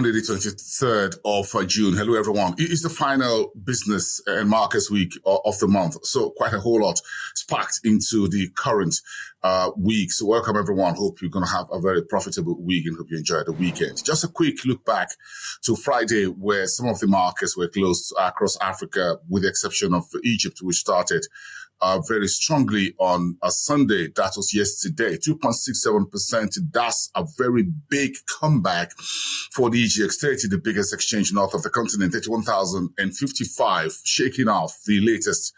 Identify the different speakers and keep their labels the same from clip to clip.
Speaker 1: Monday, the 23rd of June. Hello, everyone. It is the final business and markets week of the month. So quite a whole lot sparked into the current week. So welcome, everyone. Hope you're going to have a very profitable week and hope you enjoy the weekend. Just a quick look back to Friday, where some of the markets were closed across Africa, with the exception of Egypt, which started very strongly on a Sunday. That was yesterday, 2.67%. That's a very big comeback for the EGX30, the biggest exchange north of the continent, 31,055, shaking off the latest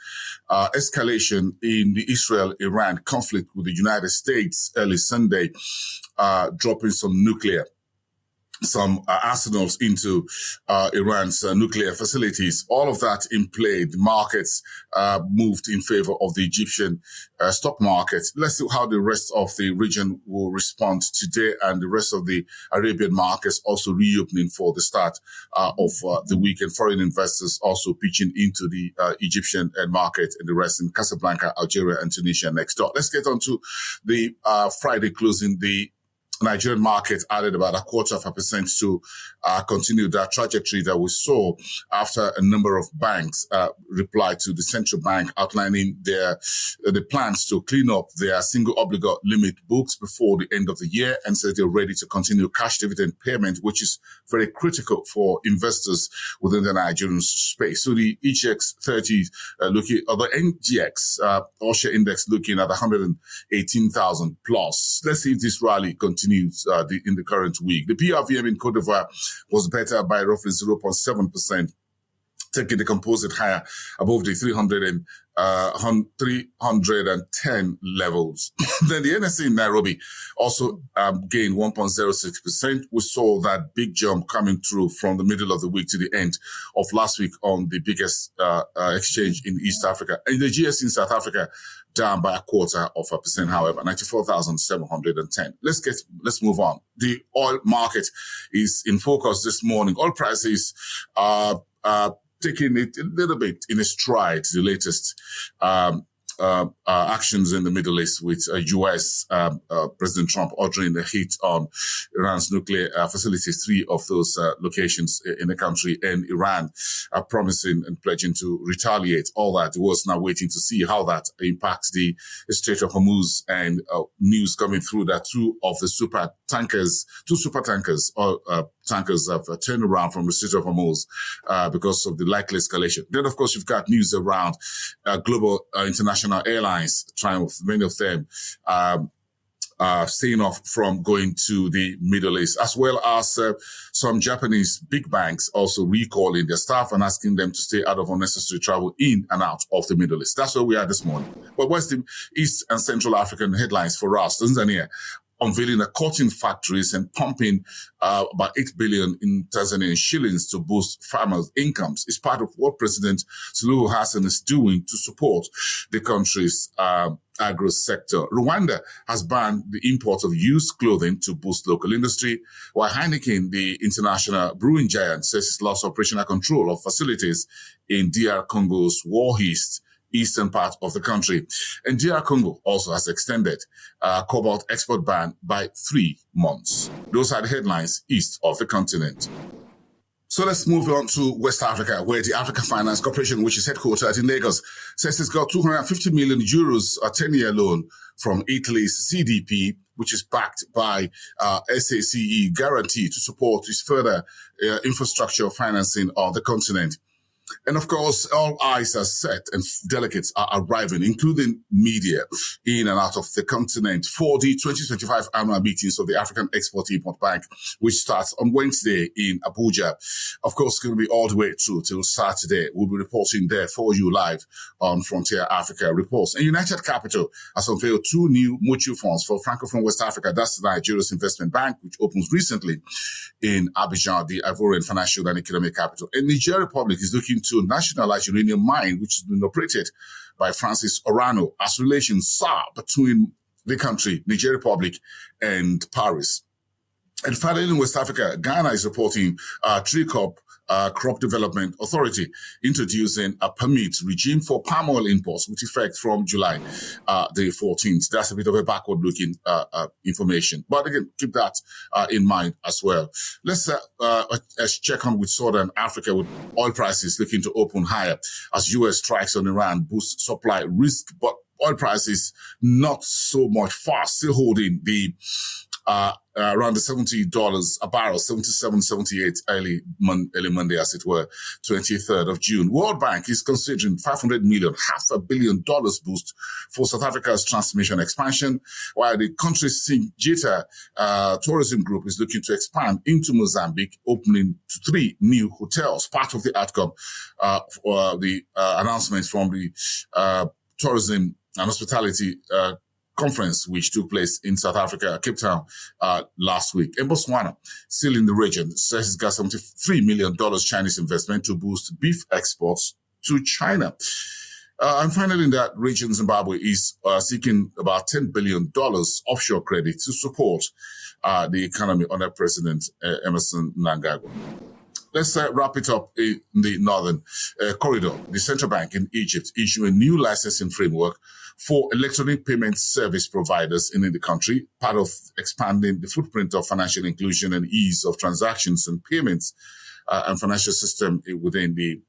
Speaker 1: escalation in the Israel-Iran conflict with the United States early Sunday, dropping some arsenals into Iran's nuclear facilities. All of that in play. The markets moved in favor of the Egyptian stock market. Let's see how the rest of the region will respond today, and the rest of the Arabian markets also reopening for the start of the weekend. Foreign investors also pitching into the Egyptian market, and the rest in Casablanca, Algeria, and Tunisia next door. Let's get on to the Friday closing. The Nigerian market added about 0.25% to continue that trajectory that we saw after a number of banks replied to the central bank outlining the plans to clean up their single obligor limit books before the end of the year, and said they're ready to continue cash dividend payment, which is very critical for investors within the Nigerian space. So the EGX30 looking, or the NGX all-share index looking at 118,000 plus. Let's see if this rally continues in the current week. The PRVM in Cote d'Ivoire was better by roughly 0.7%, taking the composite higher above the 310 levels. Then the NSE in Nairobi also gained 1.06%. We saw that big jump coming through from the middle of the week to the end of last week on the biggest exchange in East Africa. And the GSE in South Africa down by 0.25%, however, 94,710. Let's move on. The oil market is in focus this morning. Oil prices are taking it a little bit in a stride, the latest actions in the Middle East, with U.S. President Trump ordering a hit on Iran's nuclear facilities, 3 of those locations in the country, and Iran promising and pledging to retaliate. All that, the world's now waiting to see how that impacts the Strait of Hormuz, and news coming through that 2 super tankers have turned around from the Strait of Hormuz because of the likely escalation. Then, of course, you've got news around global international airlines, many of them staying off from going to the Middle East, as well as some Japanese big banks also recalling their staff and asking them to stay out of unnecessary travel in and out of the Middle East. That's where we are this morning. But what's the East and Central African headlines for us? Tanzania unveiling a cotton factories and pumping about 8 billion in Tanzanian shillings to boost farmers' incomes. It's part of what President Suluhu Hassan is doing to support the country's agro sector. Rwanda has banned the import of used clothing to boost local industry, while Heineken, the international brewing giant, says it's lost operational control of facilities in DR Congo's war-east eastern part of the country. And DR Congo also has extended cobalt export ban by 3 months. Those are the headlines east of the continent. So let's move on to West Africa, where the African Finance Corporation, which is headquartered in Lagos, says it's got 250 million euros, a 10-year loan from Italy's CDP, which is backed by SACE guarantee to support its further infrastructure financing on the continent. And of course, all eyes are set and delegates are arriving, including media, in and out of the continent for the 2025 annual meetings of the African Export-Import Bank, which starts on Wednesday in Abuja. Of course, it's going to be all the way through till Saturday. We'll be reporting there for you live on Frontier Africa Reports. And United Capital has unveiled 2 new mutual funds for Francophone West Africa. That's Nigeria's investment bank, which opens recently in Abuja, the Ivorian financial and economic capital. And Nigeria Republic is looking to nationalize uranium mine, which has been operated by Francis Orano, as relations sour between the country, Nigeria Republic, and Paris. And finally, in West Africa, Ghana is reporting 3 COP Crop Development Authority introducing a permit regime for palm oil imports with effect from July the 14th. That's a bit of a backward-looking information. But again, keep that in mind as well. Let's check on with Southern Africa, with oil prices looking to open higher as U.S. strikes on Iran boost supply risk. But oil prices not so much fast, still holding the around the $70 a barrel, 77, 78 early Monday, as it were, 23rd of June. World Bank is considering $500 million, $500 million boost for South Africa's transformation expansion, while the country's Singita tourism group is looking to expand into Mozambique, opening 3 new hotels, part of the outcome for the announcement from the tourism and hospitality conference, which took place in South Africa, Cape Town, last week. In Botswana, still in the region, says it's got $73 million Chinese investment to boost beef exports to China. And finally, in that region, Zimbabwe is seeking about $10 billion offshore credit to support the economy under President Emerson Mnangagwa. Let's wrap it up in the northern corridor. The central bank in Egypt issued a new licensing framework for electronic payment service providers in the country, part of expanding the footprint of financial inclusion and ease of transactions and payments and financial system within the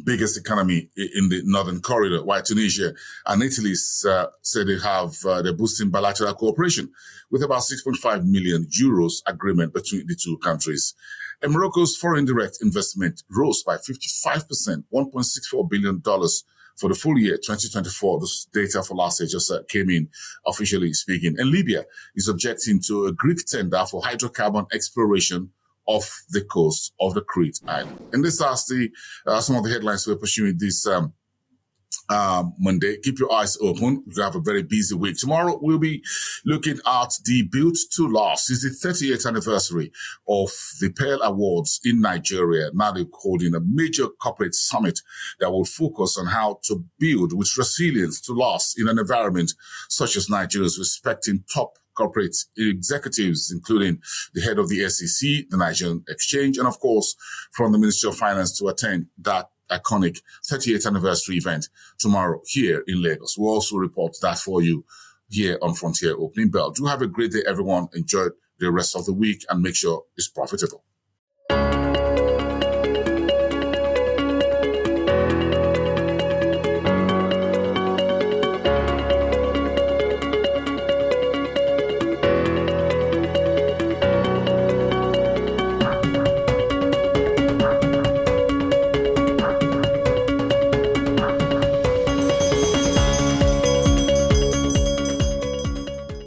Speaker 1: biggest economy in the northern corridor, while Tunisia and Italy say they're boosting bilateral cooperation with about 6.5 million euros agreement between the two countries. And Morocco's foreign direct investment rose by 55%, $1.64 billion for the full year 2024. This data for last year just came in, officially speaking. And Libya is objecting to a Greek tender for hydrocarbon exploration off the coast of the Crete Island. And this is some of the headlines we're pursuing this Monday. Keep your eyes open. We have a very busy week. Tomorrow, we'll be looking at the Built to Last. It's the 38th anniversary of the Pearl Awards in Nigeria. Now they're holding a major corporate summit that will focus on how to build with resilience to last in an environment such as Nigeria's, respecting top corporate executives, including the head of the SEC, the Nigerian Exchange, and of course, from the Ministry of Finance to attend that iconic 38th anniversary event tomorrow here in Lagos. We'll also report that for you here on Frontier Opening Bell. Do have a great day, everyone. Enjoy the rest of the week and make sure it's profitable.